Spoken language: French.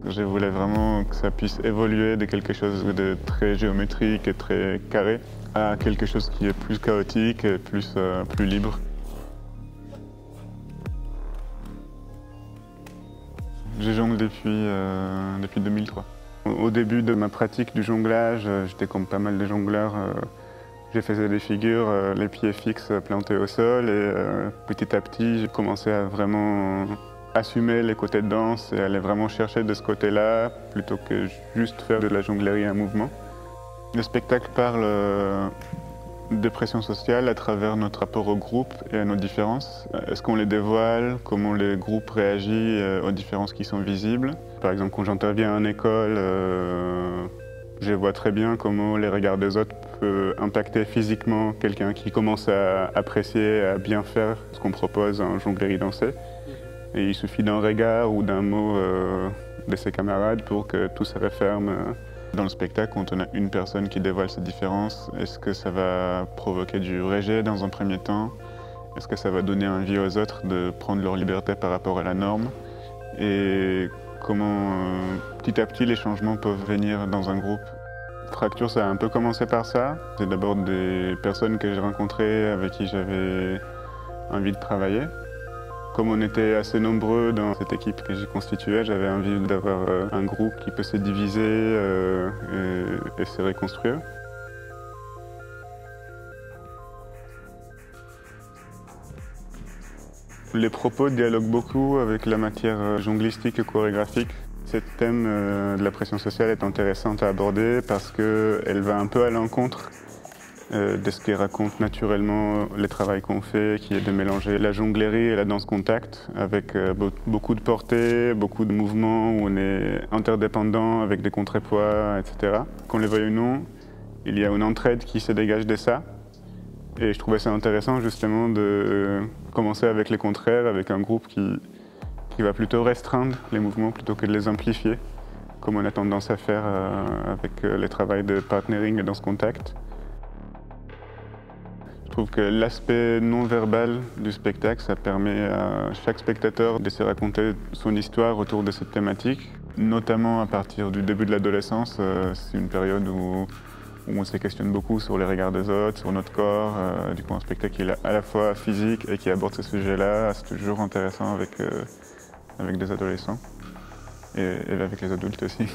Je voulais vraiment que ça puisse évoluer de quelque chose de très géométrique et très carré à quelque chose qui est plus chaotique et plus libre. Je jongle depuis 2003. Au début de ma pratique du jonglage, j'étais comme pas mal de jongleurs. Je faisais des figures, les pieds fixes plantés au sol et petit à petit, j'ai commencé à vraiment assumer les côtés de danse et aller vraiment chercher de ce côté-là plutôt que juste faire de la jonglerie en mouvement. Le spectacle parle de pression sociale à travers notre rapport au groupe et à nos différences. Est-ce qu'on les dévoile? Comment les groupes réagissent aux différences qui sont visibles? Par exemple, quand j'interviens en école, je vois très bien comment les regards des autres peuvent impacter physiquement quelqu'un qui commence à apprécier, à bien faire ce qu'on propose en jonglerie dansée. Et il suffit d'un regard ou d'un mot de ses camarades pour que tout se referme. Dans le spectacle, quand on a une personne qui dévoile ses différences, est-ce que ça va provoquer du rejet dans un premier temps? Est-ce que ça va donner envie aux autres de prendre leur liberté par rapport à la norme? Et comment petit à petit les changements peuvent venir dans un groupe? Fracture, ça a un peu commencé par ça. C'est d'abord des personnes que j'ai rencontrées avec qui j'avais envie de travailler. Comme on était assez nombreux dans cette équipe que j'ai constituée, j'avais envie d'avoir un groupe qui peut se diviser et se reconstruire. Les propos dialoguent beaucoup avec la matière jonglistique et chorégraphique. Ce thème de la pression sociale est intéressant à aborder parce qu'elle va un peu à l'encontre de ce qui raconte naturellement le travail qu'on fait, qui est de mélanger la jonglerie et la danse contact avec beaucoup de portée, beaucoup de mouvements où on est interdépendant avec des contrepoids, etc. Qu'on les veuille ou non, il y a une entraide qui se dégage de ça. Et je trouvais ça intéressant justement de commencer avec les contraires, avec un groupe qui va plutôt restreindre les mouvements plutôt que de les amplifier, comme on a tendance à faire avec les travails de partnering et danse contact. Je trouve que l'aspect non-verbal du spectacle, ça permet à chaque spectateur de se raconter son histoire autour de cette thématique, notamment à partir du début de l'adolescence. C'est une période où on se questionne beaucoup sur les regards des autres, sur notre corps. Du coup, un spectacle qui est à la fois physique et qui aborde ce sujet-là, c'est toujours intéressant avec des adolescents et avec les adultes aussi.